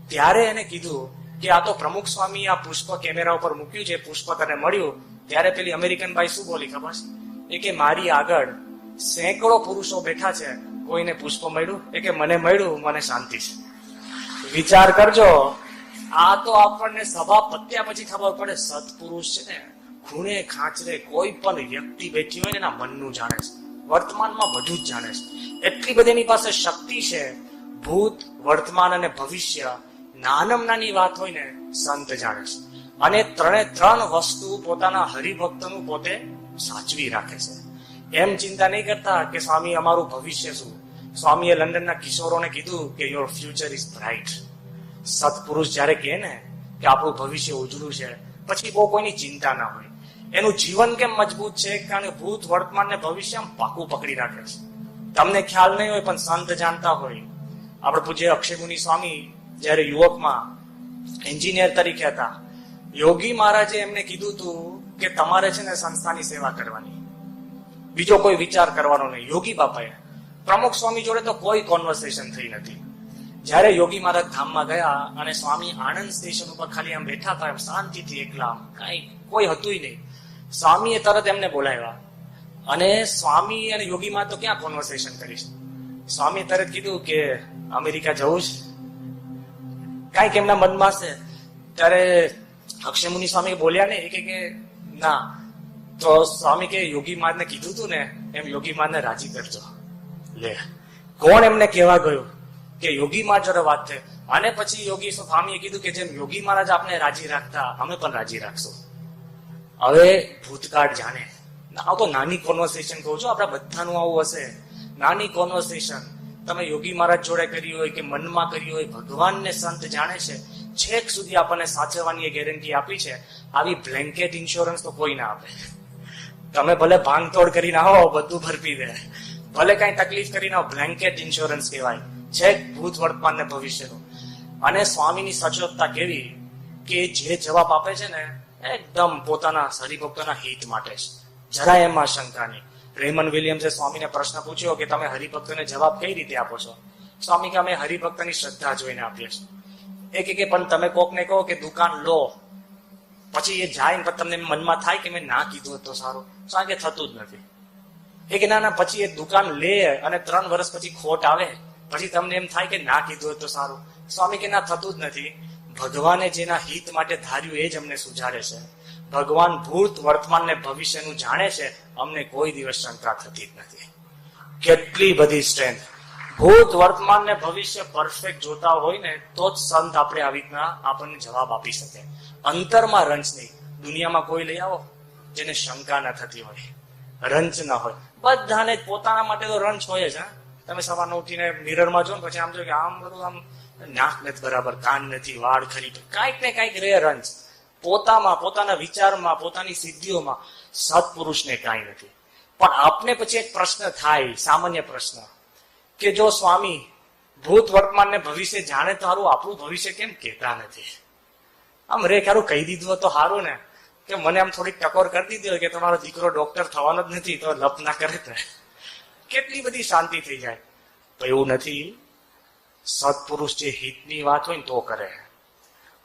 ત્યારે એને કીધું કે આ તો પ્રમુખ સ્વામી આ પુષ્પ કેમેરા ઉપર મૂક્યું છે, પુષ્પ તને મળ્યું. ત્યારે પેલી અમેરિકન બાઈ શું બોલી ખબર છે? એ કે મારી આગળ સેંકડો પુરુષો બેઠા છે, કોઈને પુષ્પ મળ્યું? એ કે મને મળ્યું, મને શાંતિ છે. વિચાર કરજો. આ તો આપણને સભા પત્યા પછી ખબર પડે, સત્પુરુષ છે ને ખૂણે ખાંચરે કોઈ પણ વ્યક્તિ બેઠી હોય ને એના મનનું જાણે છે, વર્તમાનમાં બધું જ જાણે છે. એટલી બધી એની પાસે શક્તિ છે. ભૂત, વર્તમાન અને ભવિષ્ય, નાનામાં નાની વાત હોય ને સંત જાણે છે. અને 3 વસ્તુ પોતાના હરિભક્તનું પોતે સાચવી રાખે છે. એમ ચિંતા નહીં કરતા કે સ્વામી અમારું ભવિષ્ય શું. સ્વામીએ લંડનના કિશોરોને કીધું કે યોર ફ્યુચર ઇઝ બ્રાઇટ. સત્પુરુષ જયારે કહે ને કે આપણું ભવિષ્ય ઉજળું છે, પછી બહુ કોઈની ચિંતા ના હોય. એનું જીવન કેમ મજબૂત છે? કારણ કે ભૂત, વર્તમાન ને ભવિષ્ય પાકું પકડી રાખે છે. તમને ખ્યાલ નહીં હોય પણ સંત જાણતા હોય. આપણે પૂજ્ય અક્ષયમુનિ સ્વામી જયારે યુવકમાં એન્જિનિયર તરીકે હતા, યોગી મહારાજે એમને કીધું હતું કે તમારે છે ને સંસ્થાની સેવા કરવાની, બીજો કોઈ વિચાર કરવાનો નહીં. યોગી બાપાએ પ્રમુખ સ્વામી જોડે તો કોઈ કોન્વર્સેશન થઈ નથી. જયારે યોગી મહારાજ ધામમાં ગયા અને સ્વામી આણંદ સ્ટેશન ઉપર ખાલી આમ બેઠા હતા, એમ શાંતિથી એકલા, કઈ કોઈ હતું નહીં. સ્વામીએ તરત એમને બોલાવ્યા, અને સ્વામી અને યોગી મહારાજ તો ક્યાં કોન્વર્સેશન કરીશ. સ્વામીએ તરત કીધું કે અમેરિકા જવું છે, કઈક એમના મનમાં છે. ત્યારે અક્ષયમુનિ સ્વામી બોલ્યા ને, એ કે ના. તો સ્વામી કે યોગી મહારાજને કીધું તું ને એમ યોગી મહારાજને રાજી કરજો. લે, કોણ એમને કહેવા ગયું કે યોગી મહારાજ જોડે વાત થઈ. અને પછી યોગી સ્વામીએ કીધું કે જેમ યોગી મહારાજ આપને રાજી રાખતા, અમે પણ રાજી રાખશું. હવે ભૂતકાળ જાણે. આ તો નાની કોન્વર્સેશન કહું છું, આપણા બધાનું આવું હશે. નાની કોન્વર્સેશન તમે યોગી મહારાજ જોડે કરી હોય કે મનમાં કરી હોય, ભગવાનને સંત જાણે છે. છેક સુધી આપણને સાચવવાની ગેરંટી આપી છે. આવી બ્લેન્કેટ ઇન્સ્યોરન્સ તો કોઈ ના આપે. તમે ભલે ભાંગતોડ કરીને આવો, બધું ભરપી દે. ભલે કઈ તકલીફ કરીને આવો, બ્લેન્કેટ ઇન્સ્યોરન્સ કહેવાય. છેક ભૂત, વર્તમાન ને ભવિષ્યનું. અને સ્વામીની સચોટતા કેવી કે જે જવાબ આપે છે ને એકદમ પોતાના હરિભક્તોના હિત માટે છે. જરાય એમાં શંકા નહીં. રેમન વિલિયમ્સે સ્વામીને પ્રશ્ન પૂછ્યો કે તમે હરિભક્તોને જવાબ કઈ રીતે આપો છો? સ્વામી કે અમે હરિભક્તની શ્રદ્ધા જોઈને આપીએ છીએ. કે પણ તમે કોકને કહો કે દુકાન લો, પછી એ જાય ને તમને મનમાં થાય કે મેં ના કીધું તો સારું. સ્વામી કે થતું જ નથી. કે ના પછી એ દુકાન લે અને 3 વર્ષ પછી ખોટ આવે, પછી તમને એમ થાય કે ના કીધું તો સારું. સ્વામી કે ના, થતું જ નથી. ભગવાને જેના હિત માટે ધાર્યું એ જ અમને સુજાડે છે. ભગવાન ભૂત, વર્તમાન ને ભવિષ્યનું જાણે છે. અમને કોઈ દિવસ શંકા થતી જ નથી. કેટલી બધી સ્ટ્રેન્થ! ભૂત, વર્તમાન ને ભવિષ્ય પરફેક્ટ જોતા હોય ને તો જ સંત આપણે આવી રીતના આપણને જવાબ આપી શકે. અંતરમાં રંચ નહીં. દુનિયામાં કોઈ લઈ આવો જેને શંકા ન થતી હોય, રંચ ન હોય. બધાને પોતાના માટે તો રંચ હોય જ. તમે સવારના ઉઠીને મિરરમાં જો ને પછી આમ જો કે આમ બધું આમ નાક નથી બરાબર, કાન નથી, વાળ ખરી, કાંઈક ને કાંઈક રે રંચ. પોતામાં, પોતાના વિચારમાં, પોતાની સિદ્ધિઓમાં સત્પુરુષને કાંઈ નથી. પણ આપને પછી એક પ્રશ્ન થાય, સામાન્ય પ્રશ્ન, કે જો સ્વામી ભૂત, વર્તમાન ને ભવિષ્ય જાણે તો સારું, આપણું ભવિષ્ય કેમ કહેતા નથી? આમ રે ખારું કહી દીધું તો સારું ને, કે મને આમ થોડીક ટકોર કરી દીધી હોય કે તમારો દીકરો ડોક્ટર થવાનો જ નથી, તો લપ ના કરે ને, કેટલી બધી શાંતિ થઈ જાય. તો એવું નથી. સત્પુરુષ જે હિતની વાત હોય ને તો કરે,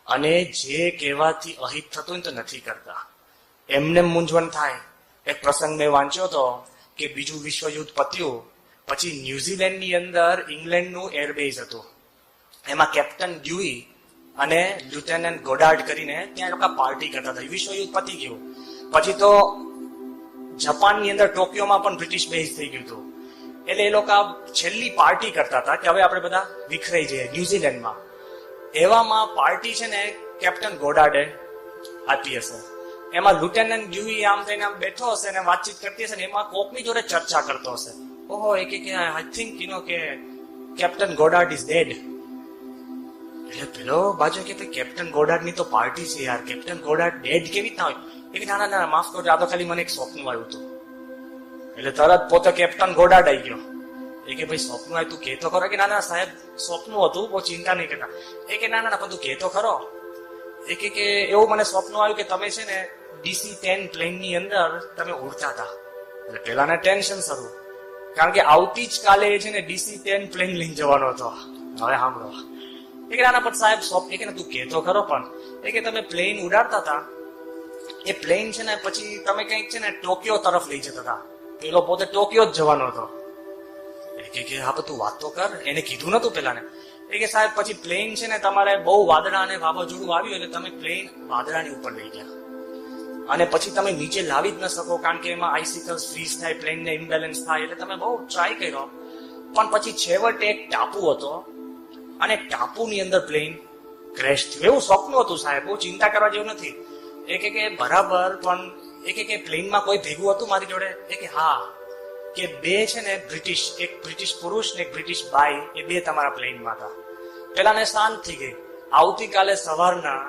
અને જે કહેવાથી અહિત થતું હોય ને તો નથી કરતા. એમને મૂંઝવણ થાય. એક પ્રસંગ મેં વાંચ્યો હતો કે બીજું વિશ્વયુદ્ધ પત્યું પછી ન્યુઝીલેન્ડની અંદર ઇંગ્લેન્ડનું એરબેઝ હતું. એમાં કેપ્ટન ડ્યુઈ અને લ્યુટેનન્ટ ગોડાર્ડ કરીને ત્યાં લોકો પાર્ટી કરતા હતા. વિશ્વયુદ્ધ પતી ગયું પછી તો જાપાનની અંદર ટોક્યોમાં પણ બ્રિટિશ બેઝ થઈ ગયું હતું. એટલે એ લોકો છેલ્લી પાર્ટી કરતા હતા કે હવે આપણે બધા વિખરાઈ જઈએ ન્યુઝીલેન્ડમાં. એવામાં પાર્ટી છે ને કેપ્ટન ગોડાર્ડે આપી હશે. એમાં લ્યુટેનન્ટ ડ્યુઈ આમ થઈને આમ બેઠો હશે ને વાતચીત કરતી હશે ને એમાં કોકની જોડે ચર્ચા કરતો હશે. ઓહો, એ કે આઈ થિંક કે કેપ્ટન ગોડાર્ડ ઇઝ ડેડ. એટલે પેલો બાજુ કે કેપ્ટન ગોડાર્ડ ની તો પાર્ટી છે યાર, કેપ્ટન ગોડાર્ડ ડેડ કેવી રીતના હોય? એ કે ના ના માફ કરજો, આ તો ખાલી મને એક સ્વપ્ન આવ્યું હતું. એટલે તરત પોતે કેપ્ટન ગોડાર્ડ આવી ગયો. એ કે ભાઈ સ્વપ્ન આવ્યું, તું કહેતો ખરો? કે ના ના સાહેબ સ્વપ્ન હતું, બહુ ચિંતા નહીં કરતા. એ કે ના ના પણ તું કહેતો ખરો? એ કે એવું મને સ્વપ્ન આવ્યું કે તમે છે ને DC-10 પ્લેન ની અંદર તમે ઉડતા હતા. એટલે પેલાને ટેન્શન શરૂ, કારણ કે આવતી જ કાલે છે ને DC-10 પ્લેન લઈને જવાનો હતો. હવે સાંભળો, એ કે ના પણ સાહેબ સ્વપ્ન, એ કે તું કહેતો ખરો? પણ એ કે તમે પ્લેન ઉડાડતા હતા, એ પ્લેન છે ને પછી તમે કઈક છે ને ટોક્યો તરફ લઈ જતા હતા. પેલો પોતે ટોક્યો જ જવાનો હતો. એ કે હા તું વાત તો કર, એને કીધું નતું પેલા ને. એ કે સાહેબ પછી પ્લેન છે ને તમારે બહુ વાદળા અને વાવાઝોડું આવ્યું એટલે તમે પ્લેન વાદળાની ઉપર લઈ ગયા અને પછી તમે નીચે લાવી જ ન શકો, કારણ કે એમાં આઈસિકલ્સ ફ્રીઝ થાય, પ્લેનને ઇમ્બેલેન્સ થાય. એટલે તમે બહુ ટ્રાય કર્યો, પણ પછી છેવટે એક ટાપુ હતો અને ટાપુની અંદર પ્લેન ક્રેશ થયું. એવું સ્વપ્ન હતું સાહેબ, બહુ ચિંતા કરવા જેવું નથી. એ કે બરાબર, પણ એ કે પ્લેનમાં કોઈ ભેગું હતું મારી જોડે? એ કે હા, કે બે છે ને બ્રિટિશ, એક બ્રિટિશ પુરુષ ને એક બ્રિટિશ બાઈ, એ બે તમારા પ્લેનમાં હતા. પેલાને શાંત થઈ ગઈ. આવતીકાલે સવારના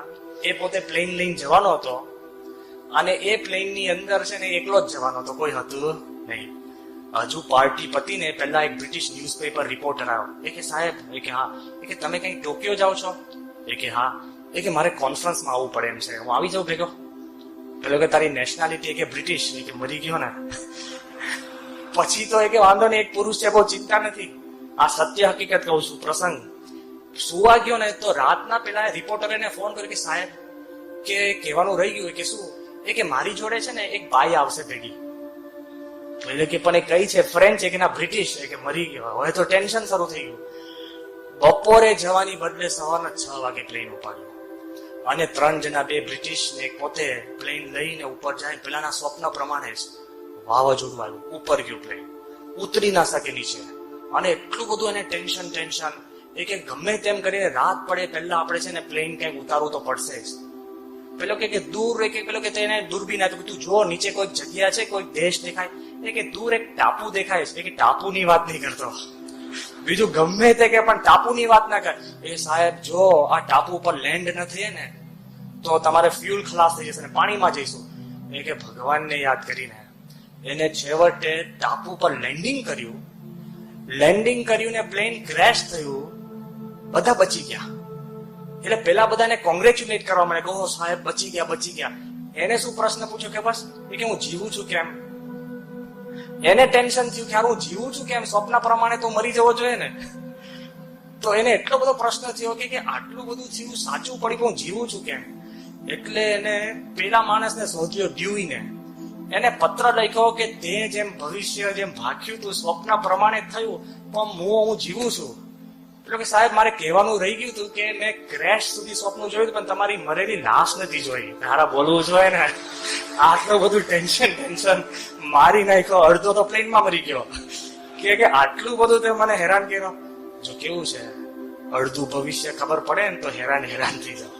એ પોતે પ્લેન લઈને જવાનો હતો અને એ પ્લેનની અંદર છે ને એકલો જ જવાનો હતો, કોઈ હતું નહીં. હજુ પાર્ટી પતીને પહેલા એક બ્રિટિશ ન્યૂઝપેપર રિપોર્ટર આવ્યો. એ કે સાહેબ, એ કે હા. એ કે તમે કઈ ટોક્યો જાઓ છો? એ કે હા. એ કે મારે કોન્ફરન્સમાં આવવું પડે એમ છે, હું આવી જાઉં ભેગો? પેલો કે તારી નેશનાલિટી? એ કે બ્રિટિશ. એ કે મરી ગયો ને. પછી તો એ કે વાંધો નહીં, એક પુરુષ છે, બહુ ચિંતા નથી. આ સત્ય હકીકત કહું છું. પ્રસંગ સુવા ગયો ને તો રાતના પેલા રિપોર્ટરને ફોન કર્યો કે સાહેબ કે કહેવાનું રહી ગયું. કે શું? એ કે મારી જોડે છે ને એક બાઈ આવશે ભેગી. એટલે કે પણ એ કઈ છે? ફ્રેન્ચ. કે ના બ્રિટિશ. એ કે મરી ગયો. હવે તો ટેન્શન શરૂ થઈ ગયું. બપોરે જવાની બદલે સવારના 6 વાગે પ્લેન ઉપાડ્યું અને 3 જણા, 2 બ્રિટિશ ને એક પોતે પ્લેન લઈને ઉપર જાય. પેલાના સ્વપ્ન પ્રમાણે જ વાવાઝોડું આવ્યું, ઉપર ગયું પ્લેન, ઉતરી ના શકે નીચે. અને એટલું બધું એને ટેન્શન. એ કે ગમે તેમ કરીને રાત પડે પહેલા આપણે છે ને પ્લેન કઈક ઉતારવું તો પડશે જ. પેલો કે દૂર પેલો કે તેને દૂરબીન આપ્યું, તું જો નીચે કોઈક જગ્યા છે, કોઈક દેશ દેખાય, એ કે દૂર એક ટાપુ દેખાય છે, કે ટાપુની વાત નહીં કરતો, બીજું ગમે તે કે પણ ટાપુની વાત ના કર. એ સાહેબ જો આ ટાપુ પર લેન્ડ ન થઈએ ને તો તમારે ફ્યુલ ખલાસ થઈ જશે ને પાણીમાં જઈશું. એ કે ભગવાનને યાદ કરીને એને છેવટે ટાપુ પર લેન્ડિંગ કર્યું ને પ્લેન ક્રેશ થયું, બધા બચી ગયા. એટલે પેલા બધાને કોંગ્રેચ્યુલેટ કરવા મળે કે ઓહ સાહેબ બચી ગયા. એને શું પ્રશ્ન પૂછ્યો કે બસ એ કે હું જીવું છું કેમ? એને ટેન્શન થયું કે હું જીવું છું કેમ, સ્વપ્ન પ્રમાણે તો મરી જવો જોઈએ ને. તો એને એટલો બધો પ્રશ્ન થયો કે આટલું બધું થયું સાચું પડી હું જીવું છું કેમ. એટલે એને પેલા માણસને શોધ્યો ડ્યુઈને, એને પત્ર લખ્યો કે તે જેમ ભવિષ્ય જેમ ભાગ્યું તું સ્વપ્ન પ્રમાણે થયું, પણ હું જીવું છું. એટલે કે સાહેબ મારે કહેવાનું રહી ગયું હતું કે મેં ક્રેશ સુધી સ્વપ્ન જોયું પણ તમારી મરેલી લાશ નથી જોઈ. તારા બોલવું જોઈએ ને, આટલું બધું ટેન્શન મારી નાખ્યો, અડધો તો પ્લેનમાં મરી ગયો. કે આટલું બધું તે મને હેરાન કર્યો. જો કેવું છે, અડધું ભવિષ્ય ખબર પડે ને તો હેરાન થઈ જાવ.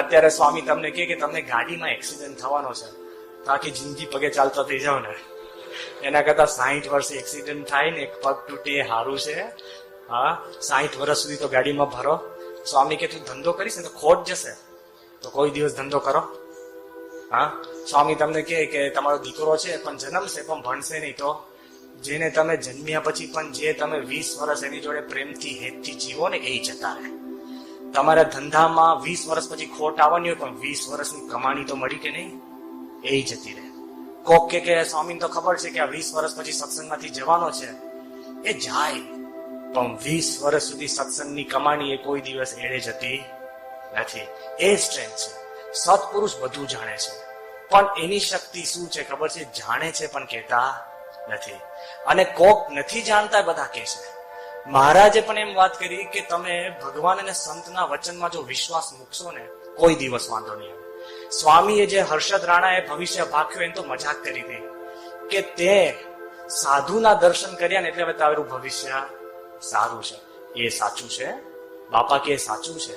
અત્યારે સ્વામી તમને કે તમને ગાડીમાં એક્સિડન્ટ થવાનો છે તો આખી જિંદગી પગે ચાલતો થઈ જાવ ને, એના કરતા 60 વર્ષે એક્સિડન્ટ થાય ને એક પગ તૂટે સારું છે. હા, 60 વર્ષ સુધી તો ગાડીમાં ભરો. સ્વામી કે તું ધંધો કરીશ ને તો ખોટ જશે, તો કોઈ દિવસ ધંધો કરો. હા, સ્વામી તમને કે તમારો દીકરો છે પણ જન્મશે પણ ભણશે નહીં, તો જેને તમે જન્મ્યા પછી પણ જે તમે 20 વર્ષ એની જોડે પ્રેમથી હેતથી જીવો ને એ જતા રહે. તમારા ધંધામાં 20 વર્ષ પછી ખોટ આવવાની હોય પણ 20 વર્ષની કમાણી તો મળી કે નહીં, એ જતી રહે. કોક કે સ્વામીને તો ખબર છે કે આ 20 વર્ષ પછી સત્સંગમાંથી જવાનો છે, એ જાય પણ 20 વર્ષ સુધી સત્સંગની કમાણી એ કોઈ દિવસ એળે જતી નથી. એ સ્ટ્રેન્થ છે. સત્પુરુષ બધું જાણે છે પણ એની શક્તિ શું છે ખબર છે? જાણે છે પણ કહેતા નથી. અને કોક નથી જાણતા બધા કહે છે. મહારાજે પણ એમ વાત કરી કે તમે ભગવાન અને સંતના વચનમાં જો વિશ્વાસ મૂકશો ને કોઈ દિવસ વાંધો નહીં આવે. સ્વામીએ જે હર્ષદ રાણાએ ભવિષ્ય ભાખ્યો એને તો મજાક કરી હતી કે તે સાધુના દર્શન કર્યા ને એટલે હવે તારું ભવિષ્ય સારું છે. એ સાચું છે બાપા કે સાચું છે.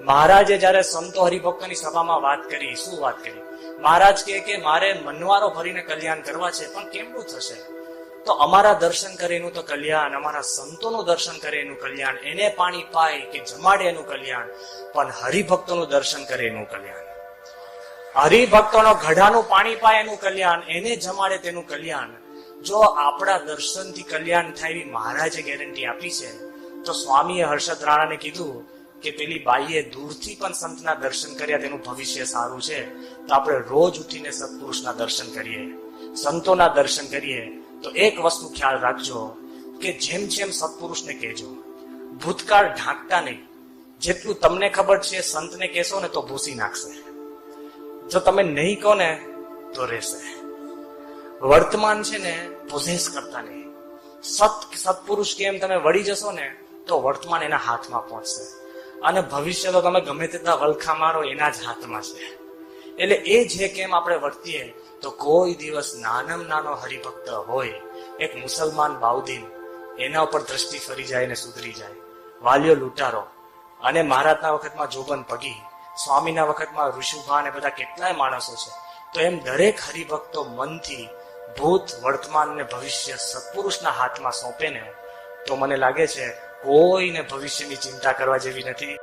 મહારાજે જયારે સંતો હરિભક્તોની સભામાં વાત કરી, શું વાત કરી? મહારાજ કે મારે મનવારો ભરીને કલ્યાણ કરવા છે પણ કેમનું થશે? તો અમારા દર્શન કરે એનું તો કલ્યાણ, અમારા સંતોનું દર્શન કરે એનું કલ્યાણ, એને પાણી પાય કે જમાડે એનું કલ્યાણ, પણ હરિભક્તોનું દર્શન કરે એનું કલ્યાણ. હરિભક્તોનો ઘડાનું પાણી પાય એનું કલ્યાણ, એને જમાડે તેનું કલ્યાણ. જો આપણા દર્શનથી કલ્યાણ થાય એવી મહારાજે ગેરંટી આપી છે, તો સ્વામીએ હર્ષદ રાણાને કીધું કે પેલી બાઈએ દૂરથી પણ સંતના દર્શન કર્યા તેનું ભવિષ્ય સારું છે, તો આપણે રોજ ઉઠીને સત્પુરુષના દર્શન કરીએ, સંતોના દર્શન કરીએ. તો એક વસ્તુ ખ્યાલ રાખજો કે જેમ સત્પુરુષને કહેજો, ભૂતકાળ ઢાંકતા નહીં. જેટલું તમને ખબર છે સંતને કહેશો ને તો ભૂસી નાખશે, જો તમે નહીં કહો ને તો રહેશે. વર્તમાન છે ને પોઝેસ કરતા નહીં. સત્પુરુષ કેમ તમે વળી જશો ને તો વર્તમાન એના હાથમાં પહોંચશે, અને ભવિષ્ય તો તમે ગમે તેટલા વલખા મારો એના જ હાથમાં છે. એટલે એ જે કેમ આપણે વર્તીએ તો કોઈ દિવસ નાનામાં નાનો હરિભક્ત હોય, એક મુસલમાન બાઉદીન, એના ઉપર દ્રષ્ટિ ફરી જાય ને સુધરી જાય. વાલિયો લૂંટારો, અને મહારાજના વખતમાં જોબન પગી, સ્વામીના વખતમાં ઋષુભા અને બધા કેટલાય માણસો છે. તો એમ દરેક હરિભક્તો મનથી ભૂત, વર્તમાન ને ભવિષ્ય સત્પુરુષના હાથમાં સોંપે ને તો મને લાગે છે કોઈને ભવિષ્યની ચિંતા કરવા જેવી નથી.